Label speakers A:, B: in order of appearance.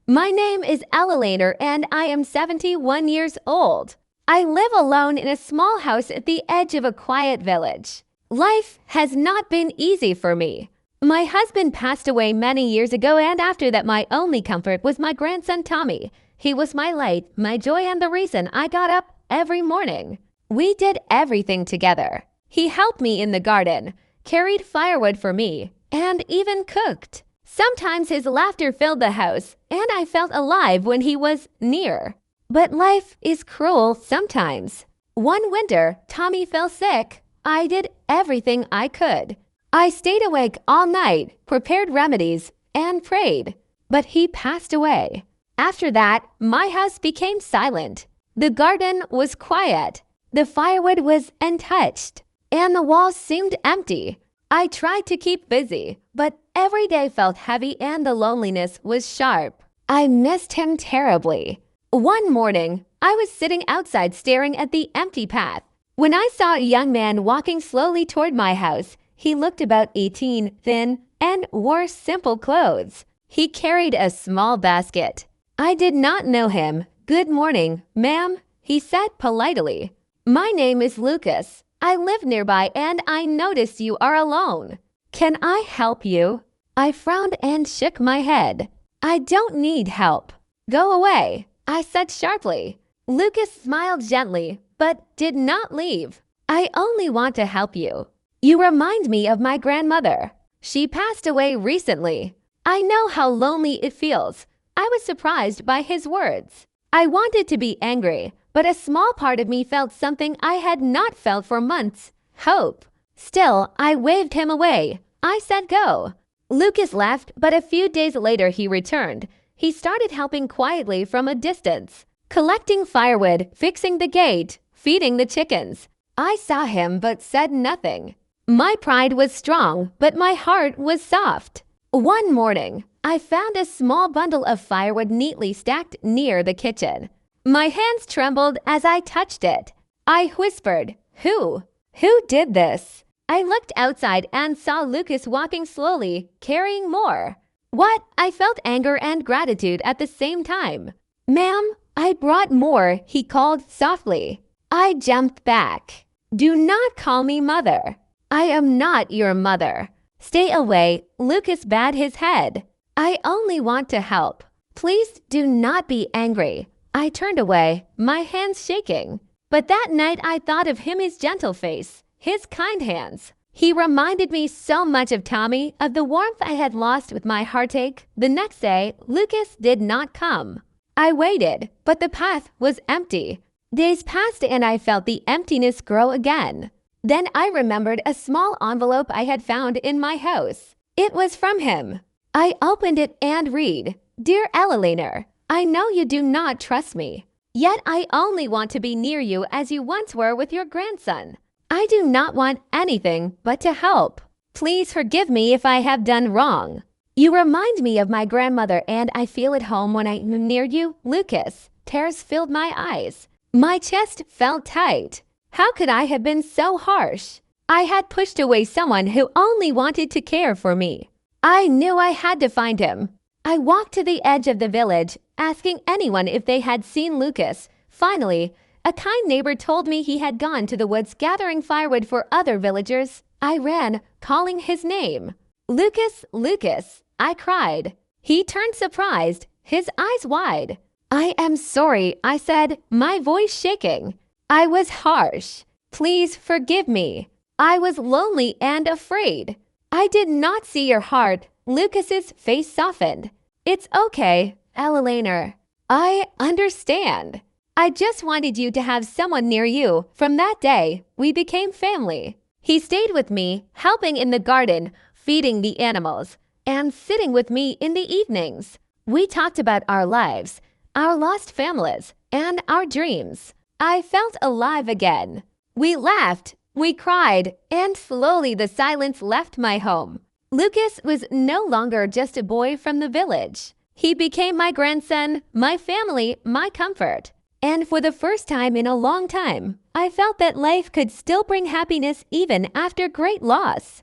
A: My name is Ella and I am 71 years old. I live alone in a small house at the edge of a quiet village. Life has not been easy for me. My husband passed away many years ago, and after that my only comfort was my grandson Tommy. He was my light, my joy, and the reason I got up every morning. We did everything together. He helped me in the garden, carried firewood for me, and even cooked. Sometimes his laughter filled the house, and I felt alive when he was near. But life is cruel sometimes. One winter, Tommy fell sick. I did everything I could. I stayed awake all night, prepared remedies, and prayed. But he passed away. After that, my house became silent. The garden was quiet. The firewood was untouched, and the walls seemed empty. I tried to keep busy, but every day felt heavy and the loneliness was sharp. I missed him terribly. One morning, I was sitting outside staring at the empty path when I saw a young man walking slowly toward my house. He looked about 18, thin, and wore simple clothes. He carried a small basket. I did not know him. "Good morning, ma'am," he said politely. "My name is Lucas. I live nearby and I noticed you are alone. Can I help you?" I frowned and shook my head. "I don't need help. Go away," I said sharply. Lucas smiled gently, but did not leave. "I only want to help you. You remind me of my grandmother. She passed away recently. I know how lonely it feels." I was surprised by his words. I wanted to be angry, but a small part of me felt something I had not felt for months: hope. Still, I waved him away. I said go. Lucas left, but a few days later he returned. He started helping quietly from a distance, collecting firewood, fixing the gate, feeding the chickens. I saw him but said nothing. My pride was strong, but my heart was soft. One morning, I found a small bundle of firewood neatly stacked near the kitchen. My hands trembled as I touched it. I whispered, "Who? Who did this?" I looked outside and saw Lucas walking slowly, carrying more. What? I felt anger and gratitude at the same time. "Ma'am, I brought more," he called softly. I jumped back. "Do not call me mother. I am not your mother." "Stay away," Lucas bowed his head. "I only want to help. Please do not be angry." I turned away, my hands shaking. But that night I thought of him, his gentle face, his kind hands. He reminded me so much of Tommy, of the warmth I had lost with my heartache. The next day, Lucas did not come. I waited, but the path was empty. Days passed and I felt the emptiness grow again. Then I remembered a small envelope I had found in my house. It was from him. I opened it and read, "Dear Ella, I know you do not trust me. Yet I only want to be near you as you once were with your grandson. I do not want anything but to help. Please forgive me if I have done wrong. You remind me of my grandmother and I feel at home when I am near you, Lucas." Tears filled my eyes. My chest felt tight. How could I have been so harsh? I had pushed away someone who only wanted to care for me. I knew I had to find him. I walked to the edge of the village, asking anyone if they had seen Lucas. Finally, a kind neighbor told me he had gone to the woods gathering firewood for other villagers. I ran, calling his name. "Lucas, Lucas," I cried. He turned surprised, his eyes wide. "I am sorry," I said, my voice shaking. I was harsh. "Please forgive me. I was lonely and afraid." "I did not see your heart." Lucas's face softened. "It's okay, Ella. I understand. I just wanted you to have someone near you." From that day, we became family. He stayed with me, helping in the garden, feeding the animals, and sitting with me in the evenings. We talked about our lives, our lost families, and our dreams. I felt alive again. We laughed, we cried, and slowly the silence left my home. Lucas was no longer just a boy from the village. He became my grandson, my family, my comfort. And for the first time in a long time, I felt that life could still bring happiness even after great loss.